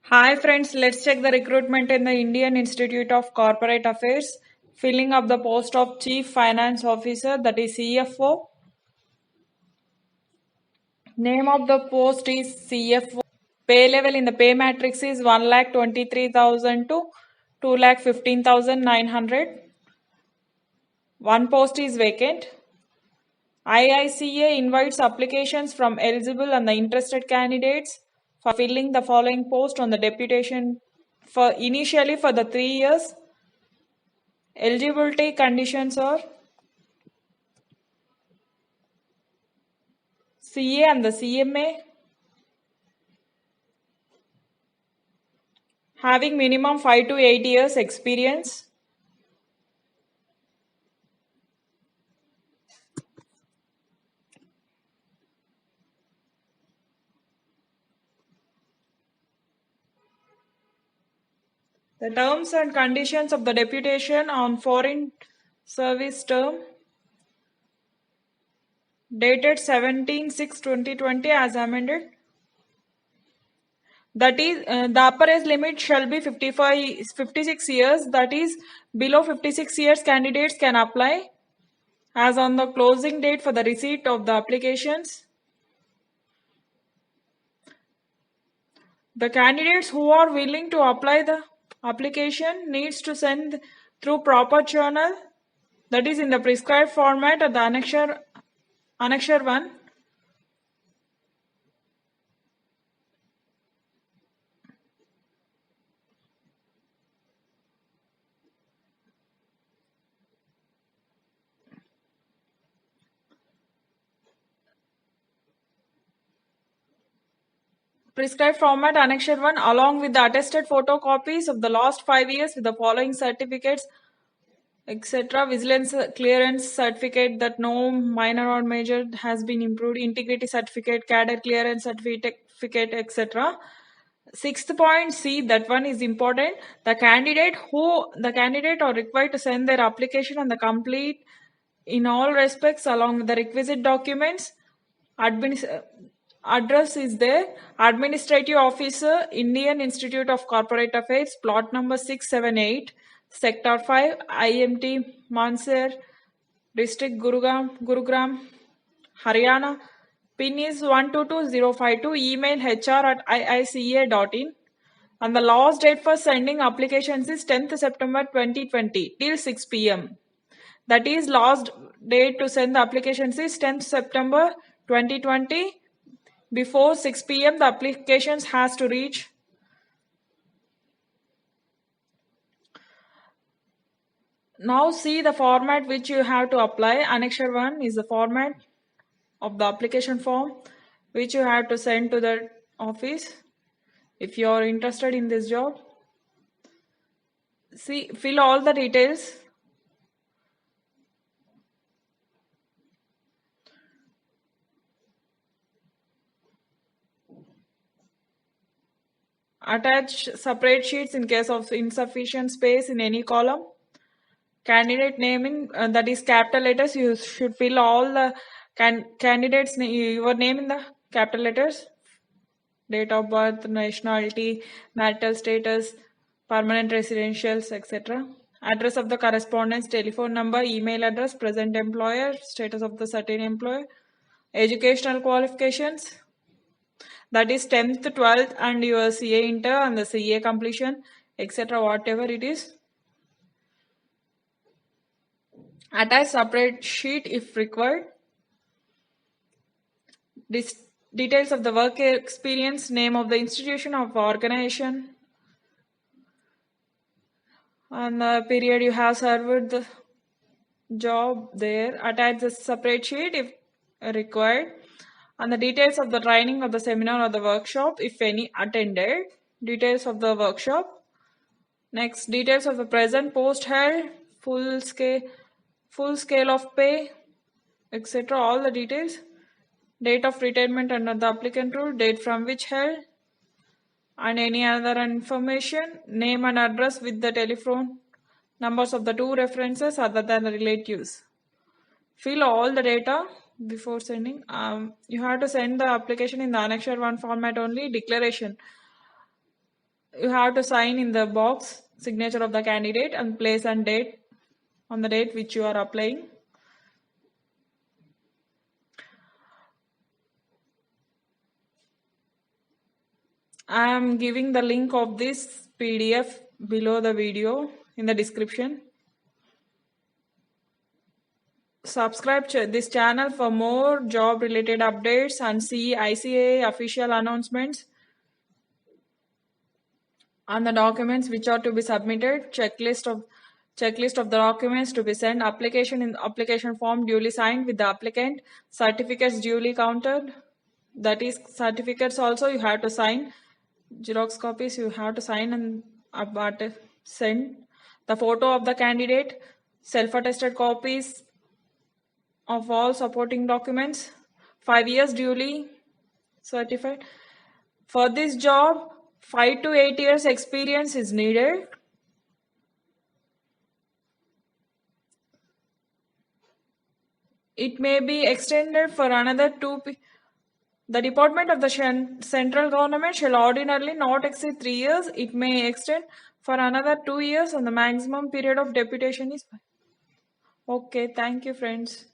Hi friends, let's check the recruitment in the Indian Institute of Corporate Affairs. Filling up the post of Chief Finance Officer, that is CFO. Name of the post is CFO. Pay level in the pay matrix is 1,23,000 to 2,15,900. One post is vacant. IICA invites applications from eligible and the interested candidates for filling the following post on the deputation for initially for the 3 years. Eligibility conditions are CA and the CMA, having minimum 5 to 8 years experience, the terms and conditions of the deputation on foreign service term dated 17/6/2020 as amended. That is, the upper age limit shall be 56 years. That is, below 56 years candidates can apply as on the closing date for the receipt of the applications. The candidates who are willing to apply the application needs to send through proper channel, that is in the prescribed format at the annexure 1. Prescribed format annexure 1 along with the attested photocopies of the last 5 years with the following certificates, etc. Vigilance clearance certificate that no minor or major has been improved, integrity certificate, cadre clearance certificate, etc. Sixth point C, that one is important. The candidate are required to send their application and the complete in all respects along with the requisite documents. Address is there. Administrative Officer, Indian Institute of Corporate Affairs, plot number 678, Sector 5, IMT, Mansar, District Gurugram, Haryana. PIN is 122052. Email hr@iica.in. And the last date for sending applications is 10th September 2020 till 6 p.m. That is, last date to send the applications is 10th September 2020. Before 6 p.m. the applications has to reach. Now see the format which you have to apply. Annexure 1 is the format of the application form which you have to send to the office if you are interested in this job. See, fill all the details. Attach separate sheets in case of insufficient space in any column. Candidate name in that is capital letters. You should fill all the candidates your name in the capital letters. Date of birth, nationality, marital status, permanent residentials, etc. Address of the correspondence, telephone number, email address, present employer, status of the certain employer, educational qualifications, that is 10th, 12th and your CA inter and the CA completion, etc. whatever it is. Attach separate sheet if required. Details of the work experience, name of the institution of organization, and the period you have served the job there. Attach the separate sheet if required. And the details of the training of the seminar or the workshop, if any, attended. Details of the workshop. Next, details of the present post held, full scale of pay, etc. All the details. Date of retirement under the applicant rule, date from which held, and any other information, name and address with the telephone numbers of the two references other than the relatives. Fill all the data before sending. You have to send the application in the annexure 1 format only. Declaration. You have to sign in the box signature of the candidate and place and date on the date which you are applying. I am giving the link of this PDF below the video in the description. Subscribe to this channel for more job related updates and see ICAI official announcements on the documents which are to be submitted, checklist of the documents to be sent, application in application form duly signed with the applicant, certificates duly counted. That is, certificates also you have to sign. Xerox copies you have to sign and send. The photo of the candidate, self-attested copies of all supporting documents, 5 years duly certified. For this job, 5 to 8 years experience is needed. It may be extended for another 2. The department of the central government shall ordinarily not exceed 3 years. It may extend for another 2 years and the maximum period of deputation is 5. Okay, thank you friends.